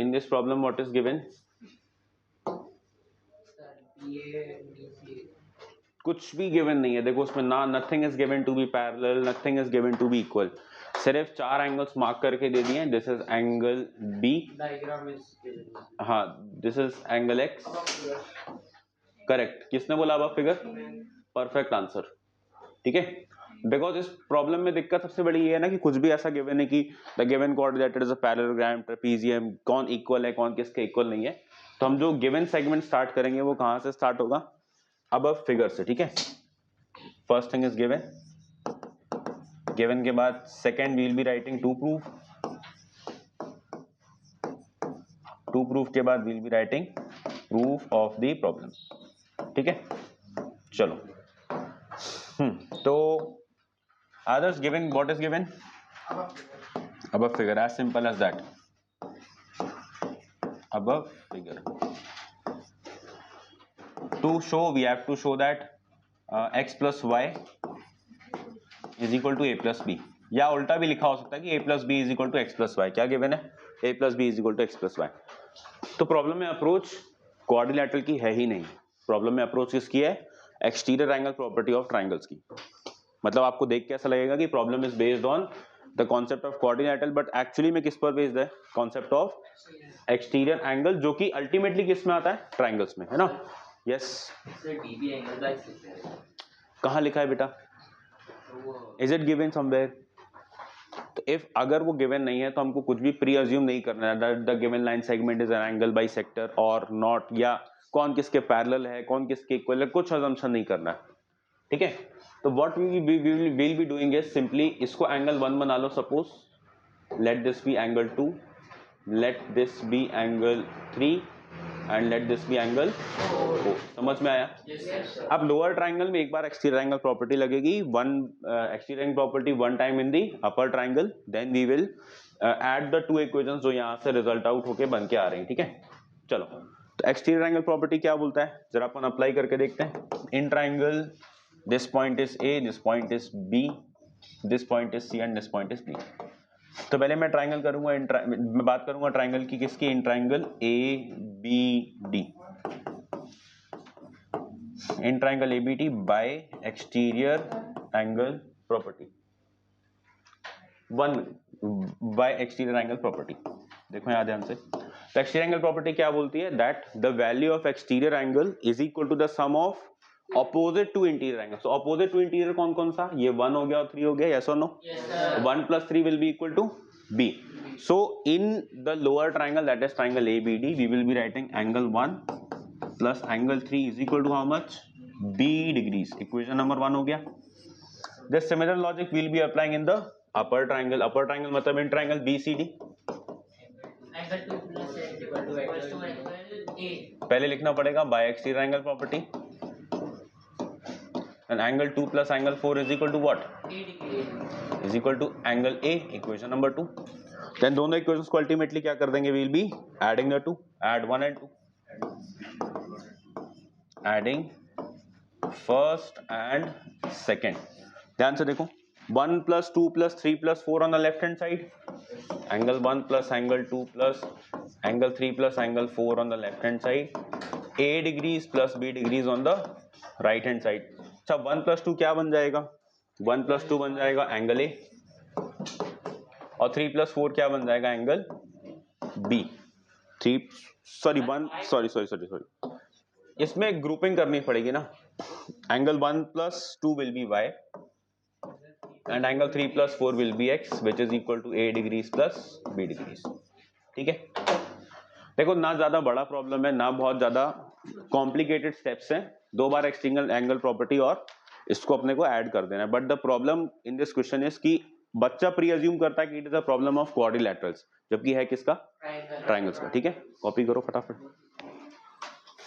In this problem what is given? कुछ भी given नहीं है, देखो उसमें ना nothing is given to be parallel, nothing is given to be equal, सिर्फ 4 एंगल्स मार्क करके दे दिए हैं। This is angle B, diagram is given, हाँ this is angle X, correct. किसने बोला अब फिगर? परफेक्ट आंसर, ठीक है। बिकॉज इस प्रॉब्लम में दिक्कत सबसे बड़ी ये है ना कि कुछ भी ऐसा गिवन है कि the given coordinate is a parallelogram, trapezium, कौन इक्वल है कौन किसके इक्वल नहीं है। तो हम जो गिवन सेगमेंट स्टार्ट करेंगे वो कहां से स्टार्ट होगा? अब फिगर से, ठीक है। First thing is given, given के बाद second we will be writing to prove, to prove के बाद we will be writing proof of the problem, ठीक है। चलो तो others given, what is given? Above figure, as simple as that. Above figure. To show, we have to show that x plus y is equal to a plus b, या उल्टा भी लिखा हो सकता है कि a plus b is equal to x plus y। क्या given है? a plus b is equal to x plus y। तो प्रॉब्लम में अप्रोच क्वाड्रिलैटरल की है ही नहीं, प्रॉब्लम में अप्रोच किसकी है? Exterior angle property of triangles की। मतलब आपको देख के ऐसा लगेगा कि problem is based on the concept of quadrilateral, but actually में किस पर बेस्ड है? कॉन्सेप्ट ऑफ एक्सटीरियर एंगल, जो कि अल्टीमेटली किस में आता है? ट्राइंगल्स में, है ना। यस, कहाँ लिखा है बेटा? Is it given somewhere? तो इफ अगर वो गिवन नहीं है तो हमको कुछ भी प्री अज्यूम नहीं करना है the given line segment is an angle by sector और नॉट, या कौन किसके पैरेलल है कौन किसके इक्वल है, कुछ अजम्पशन नहीं करना है, ठीक है। तो what we will be doing is simply इसको एंगल 1 बना लो, suppose let this be angle 2, let this be angle 3 and let this be angle 4। समझ में आया? अब लोअर ट्राइंगल में एक बार एक्सटीरियर एंगल प्रॉपर्टी लगेगी, one exterior angle property one time in the upper triangle, then we will add the two equations जो यहाँ से रिजल्ट आउट होके बन के आ रही हैं, ठीक है। चलो, तो एक्सटीरियर एंगल प्रॉपर्टी क्या बोलता है जरा अपन अप्लाई करके देखते हैं। In triangle this point is A, this point is B, this point is C and this point is D। तो पहले मैं ट्राइंगल करूंगा, मैं बात करूंगा ट्राइंगल की, किसकी? In triangle A B D, in triangle A B D bye exterior angle property, one by exterior angle property. देखो यहां ध्यान से, तो एक्सटीरियर एंगल प्रॉपर्टी क्या बोलती है? That the value of exterior angle is equal to the sum of opposite to interior angle. So opposite to interior कौन कौन सा? ये 1 हो गया और 3 हो गया, यस और no? 1 + 3 will be equal to b। So in the lower triangle that is triangle ABD we will be writing angle 1 plus angle 3 is equal to how much? b degrees. Equation number 1 हो गया। This similar logic will be applying in the upper triangle, upper triangle मतलब in triangle BCD। पहले लिखना पड़ेगा by exterior angle property, and angle 2 plus angle 4 is equal to what? is equal to angle A, equation number 2। then दोनों equations को ultimately क्या कर देंगे? we'll be adding the two, add 1 and 2, adding first and second। ध्यान से देखो, 1 plus 2 plus 3 plus 4 on the left hand side, angle 1 plus angle 2 plus angle 3 plus angle 4 on the left hand side, A degrees plus B degrees on the right hand side। अच्छा, 1 + 2 क्या बन जाएगा? 1 + 2 बन जाएगा angle A, और 3 + 4 क्या बन जाएगा? Angle B। 3 सॉरी 1 सॉरी इसमें ग्रुपिंग करनी पड़ेगी ना। Angle 1 + 2 will be Y and angle 3 + 4 will be X which is equal to A degrees plus B degrees, ठीक है। देखो, ना ज्यादा बड़ा प्रॉब्लम है ना बहुत ज्यादा कॉम्प्लिकेटेड स्टेप्स हैं, 2 बार एक्सटीरियर एंगल प्रॉपर्टी और इसको अपने को ऐड कर देना है। But the problem in this question is कि बच्चा प्री अज्यूम करता है कि it is a problem of quadrilaterals, जबकि है किसका? ट्राइंगल्स का, ठीक है। कॉपी करो फटाफट।